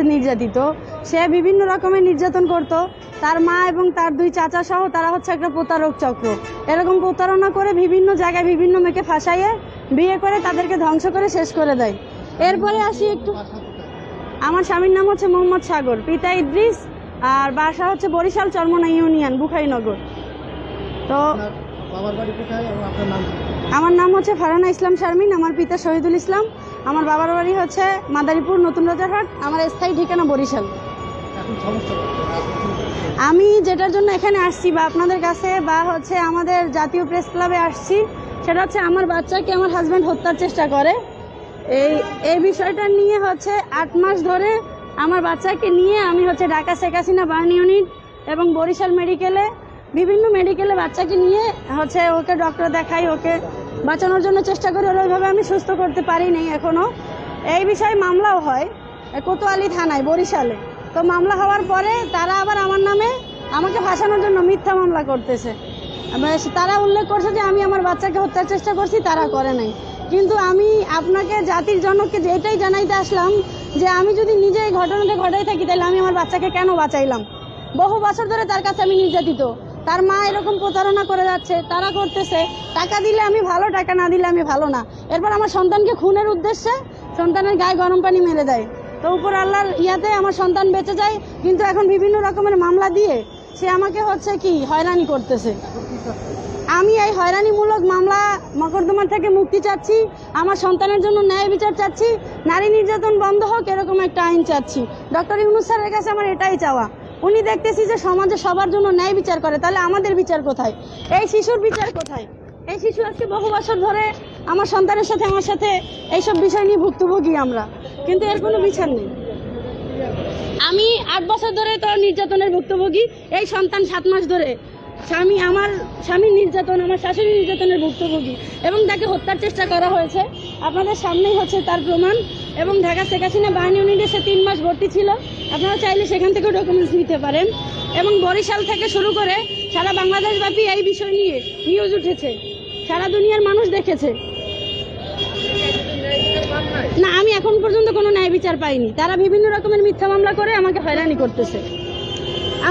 নির্যাতিত, সে বিভিন্ন রকমের নির্যাতন করত। তার মা এবং তার দুই চাচা সহ তারা হচ্ছে একটা প্রতারক চক্র। এরকম প্রতারণা করে বিভিন্ন জায়গায় বিভিন্ন মেয়েকে ফাঁসাইয়ে বিয়ে করে তাদেরকে ধ্বংস করে শেষ করে দেয়। এরপরে আসি একটু, আমার স্বামীর নাম হচ্ছে মোহাম্মদ সাগর, পিতা ইদ্রিস, আর বাসা হচ্ছে বরিশাল চরমনা ইউনিয়ন বুখারীনগর। তো আমার নাম হচ্ছে ফারহানা ইসলাম শারমিন, আমার পিতা শহীদুল ইসলাম, আমার বাবার বাড়ি হচ্ছে মাদারীপুর নতুন রাজারহাট, আমার স্থায়ী ঠিকানা বরিশাল। আমি যেটার জন্য এখানে আসছি বা আপনাদের কাছে বা হচ্ছে আমাদের জাতীয় প্রেস ক্লাবে আসছি, সেটা হচ্ছে আমার বাচ্চাকে আমার হাজব্যান্ড হত্যার চেষ্টা করে। এই বিষয়টা নিয়ে হচ্ছে 8 মাস ধরে আমার বাচ্চাকে নিয়ে আমি হচ্ছে ঢাকা শেখ হাসিনা বার্ন ইউনিট এবং বরিশাল মেডিকেলে বিভিন্ন মেডিকেলে বাচ্চাকে নিয়ে হচ্ছে ওকে ডক্টর দেখাই, ওকে বাঁচানোর জন্য চেষ্টা করি। ওইভাবে আমি সুস্থ করতে পারিনি এখনও। এই বিষয়ে মামলাও হয় কোতোয়ালি থানায় বরিশালে। তো মামলা হওয়ার পরে তারা আবার আমার নামে আমাকে ফাঁসানোর জন্য মিথ্যা মামলা করতেছে। তারা উল্লেখ করছে যে আমি আমার বাচ্চাকে হত্যার চেষ্টা করছি, তারা করে নাই। কিন্তু আমি আপনাকে জাতির জনককে এটাই জানাইতে আসলাম যে আমি যদি নিজে এই ঘটনাটা ঘটাই থাকি তাহলে আমি আমার বাচ্চাকে কেন বাঁচাইলাম? বহু বছর ধরে তার কাছে আমি নির্যাতিত, তার মা এরকম প্রতারণা করে যাচ্ছে, তারা করতেছে। টাকা দিলে আমি ভালো, টাকা না দিলে আমি ভালো না। এরপর আমার সন্তানকে খুনের উদ্দেশ্যে সন্তানের গায়ে গরম পানি মেরে দেয়। তো উপর আল্লাহর ইয়াতে আমার সন্তান বেঁচে যায়, কিন্তু এখন বিভিন্ন রকমের মামলা দিয়ে সে আমাকে হচ্ছে কি হয়রানি করতেছে। আমি এই হয়রানিমূলক মামলা মকদ্দমা থেকে মুক্তি চাচ্ছি, আমার সন্তানের জন্য ন্যায় বিচার চাচ্ছি, নারী নির্যাতন বন্ধ হোক এরকম একটা আইন চাচ্ছি। ডক্টর ইউনূস স্যারের কাছে আমার এটাই চাওয়া। উনি দেখতেছি যে সমাজে সবার জন্য ন্যায় বিচার করে, তাহলে আমাদের বিচার কোথায়? এই শিশুর বিচার কোথায়? এই শিশু আজকে বহু বছর ধরে আমার সন্তানের সাথে আমার সাথে এইসব বিষয় নিয়ে ভুক্তভোগী আমরা, কিন্তু এর কোনো বিচার নেই। আমি 8 বছর ধরে তো নির্যাতনের ভুক্তভোগী, এই সন্তান 7 মাস ধরে আমার স্বামীর নির্যাতন, আমার শাশুড়ি নির্যাতনের ভুক্তভোগী এবং তাকে হত্যার চেষ্টা করা হয়েছে। আপনাদের সামনেই হচ্ছে তার প্রমাণ। এবং ঢাকা শেখ হাসিনা বার্ন ইউনিটে সে 3 মাস ভর্তি ছিল, আপনারা চাইলে সেখান থেকেও ডকুমেন্টস নিতে পারেন। এবং বরিশাল থেকে শুরু করে সারা বাংলাদেশব্যাপী এই বিষয় নিয়ে নিউজ উঠেছে, সারা দুনিয়ার মানুষ দেখেছে। না, আমি এখন পর্যন্ত কোনো ন্যায় বিচার পাইনি। তারা বিভিন্ন রকমের মিথ্যা মামলা করে আমাকে হয়রানি করতেছে,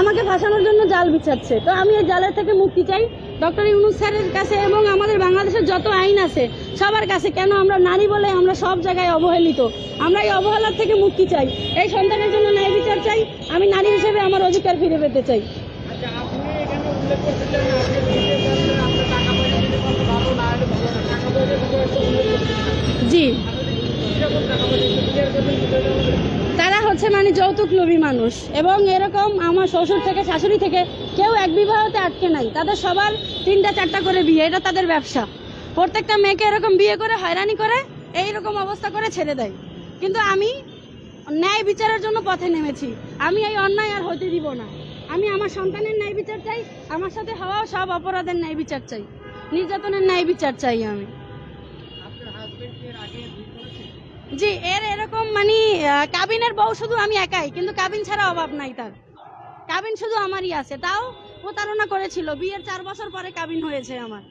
আমাকে ফাঁসানোর জন্য জাল বিছাচ্ছে। তো আমি এই জালের থেকে মুক্তি চাই ডক্টর ইউনূস স্যারের কাছে এবং আমাদের বাংলাদেশের যত আইন আছে সবার কাছে। কেন আমরা নারী বলে আমরা সব জায়গায় অবহেলিত, আমরা এই অবহেলার থেকে মুক্তি চাই। এই সন্তানের জন্য ন্যায় বিচার চাই, আমি নারী হিসেবে আমার অধিকার ফিরে পেতে চাই। জি, তারা হচ্ছে মানে যৌতুক লোভী মানুষ। এবং এরকম আমার শ্বশুর থেকে শাশুড়ি থেকে কেউ এক বিবাহতে আটকে নাই, তাদের সবার 3টা-4টা করে বিয়ে, এটা তাদের ব্যবসা। প্রত্যেকটা মেয়েকে এরকম বিয়ে করে হয়রানি করে এইরকম অবস্থা করে ছেড়ে দেয়। কিন্তু আমি ন্যায় বিচারের জন্য পথে নেমেছি, আমি এই অন্যায় আর হতে দিব না। আমি আমার সন্তানের ন্যায় বিচার চাই, আমার সাথে হওয়া সব অপরাধের ন্যায় বিচার চাই, নির্যাতনের ন্যায় বিচার চাই আমি। জি, এরকম মানে কাবিনের বউ শুধু আমি একাই, কিন্তু কাবিন ছাড়া অভাব নাই তার। কাবিন শুধু আমারই আছে, তাও প্রতারণা করেছিল। বিয়ের 4 বছর পরে কাবিন হয়েছে আমার।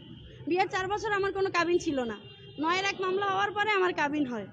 বিয়ের 4 বছর আমার কোনো কাবিন ছিল না, 9-এর 1 মামলা হওয়ার পরে আমার কাবিন হয়।